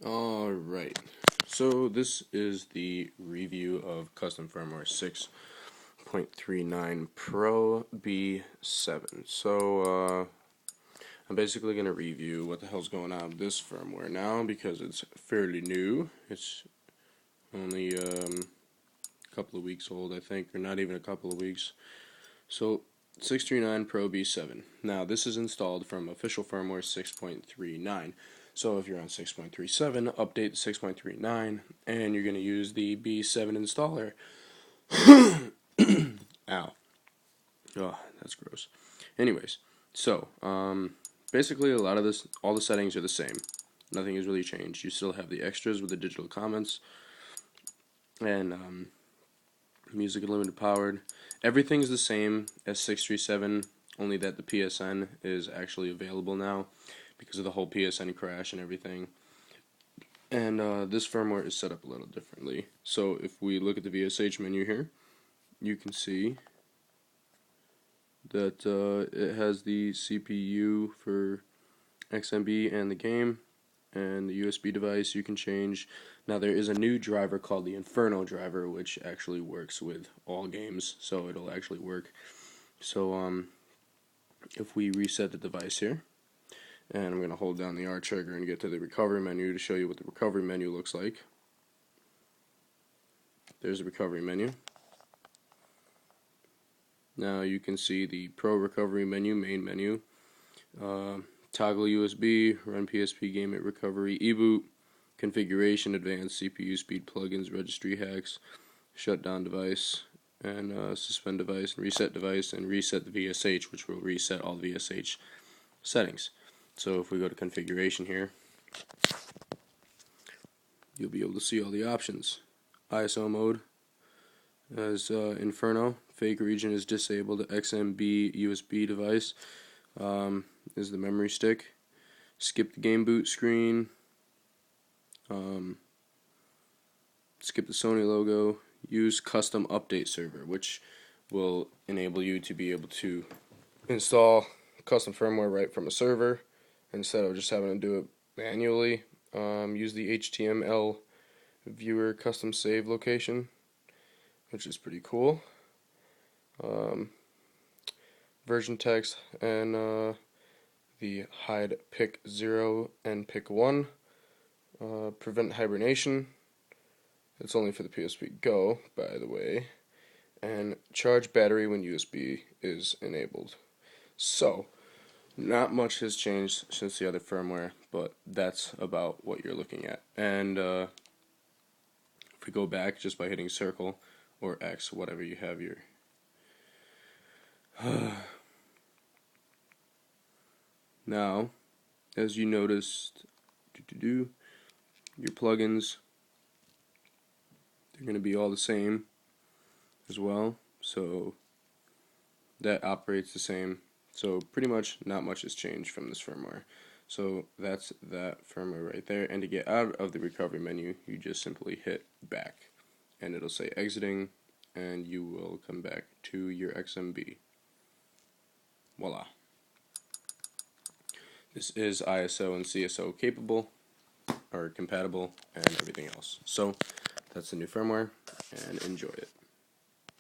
Alright, so this is the review of custom firmware 6.39 Pro B7. So, I'm basically going to review what the hell's going on with this firmware now because it's fairly new. It's only a couple of weeks old, I think, or not even a couple of weeks. So, 639 Pro B7. Now, this is installed from official firmware 6.39. So if you're on 6.37, update to 6.39, and you're going to use the B7 installer. Ow. Oh, that's gross. Anyways, so, basically all the settings are the same. Nothing has really changed. You still have the extras with the digital comments, and, music unlimited powered. Everything's the same as 637, only that the PSN is actually available now because of the whole PSN crash and everything. And this firmware is set up a little differently. So if we look at the VSH menu here, you can see that it has the CPU for XMB and the game, and the USB device you can change. Now there is a new driver called the Inferno driver, which actually works with all games, so it'll actually work. So if we reset the device here, and I'm going to hold down the R trigger and get to the recovery menu to show you what the recovery menu looks like. There's the recovery menu. Now you can see the Pro recovery menu, main menu, toggle USB, run PSP game at recovery, eBoot, configuration, advanced CPU speed plugins, registry hacks, shutdown device, and suspend device, and reset the VSH, which will reset all the VSH settings. So if we go to configuration here, you'll be able to see all the options. ISO mode as Inferno, fake region is disabled, XMB USB device is the memory stick, skip the game boot screen, skip the Sony logo, use custom update server, which will enable you to be able to install custom firmware right from a server instead of just having to do it manually. Use the HTML viewer custom save location, which is pretty cool. Version text and the hide pick 0 and pick 1. Prevent hibernation. It's only for the PSP Go, by the way. And charge battery when USB is enabled. So, not much has changed since the other firmware, but that's about what you're looking at. And if we go back just by hitting circle or X, whatever you have your now, as you noticed, your plugins, they're going to be all the same as well, so that operates the same. So pretty much not much has changed from this firmware. So that's that firmware right there, and to get out of the recovery menu, you just simply hit back, and it'll say exiting, and you will come back to your XMB. Voila. This is ISO and CSO capable, or compatible, and everything else. So that's the new firmware, and enjoy it.